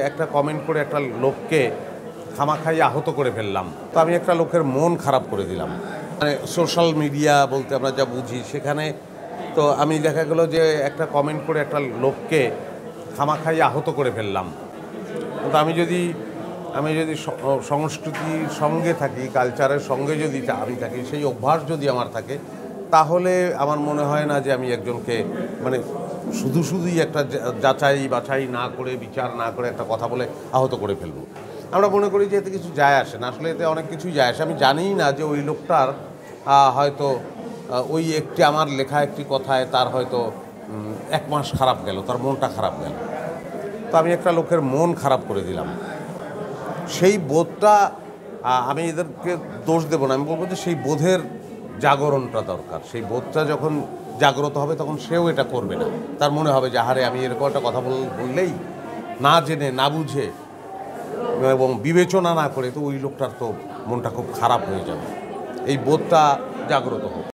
একটা কমেন্ট করে একটা লোককে খামাখাই আহত করে ফেললাম, তো আমি একটা লোকের মন খারাপ করে দিলাম। মানে সোশ্যাল মিডিয়া বলতে আমরা যা বুঝি সেখানে তো আমি দেখা গেল যে একটা কমেন্ট করে একটা লোককে খামাখাই আহত করে ফেললাম। কিন্তু আমি যদি সংস্কৃতির সঙ্গে থাকি, কালচারের সঙ্গে যদি আমি থাকি, সেই অভ্যাস যদি আমার থাকে, তাহলে আমার মনে হয় না যে আমি একজনকে মানে শুধুই একটা যাচাই বাছাই না করে, বিচার না করে একটা কথা বলে আহত করে ফেলবো। আমরা মনে করি যে এতে কিছু যায় আসে না, আসলে এতে অনেক কিছুই যায় আসে। আমি জানিই না যে ওই লোকটার হয়তো ওই একটি আমার লেখা একটি কথায় তার হয়তো 1 মাস খারাপ গেল, তার মনটা খারাপ গেল, তো আমি একটা লোকের মন খারাপ করে দিলাম। সেই বোধটা আমি এদেরকে দোষ দেব না, আমি বলবো যে সেই বোধের জাগরণটা দরকার। সেই বোধটা যখন জাগ্রত হবে তখন সেও এটা করবে না। তার মনে হবে যে আহারে, আমি এরকম একটা কথা বললেই না জেনে না বুঝে এবং বিবেচনা না করে তো ওই লোকটার তো মনটা খুব খারাপ হয়ে যাবে। এই বোধটা জাগ্রত হোক।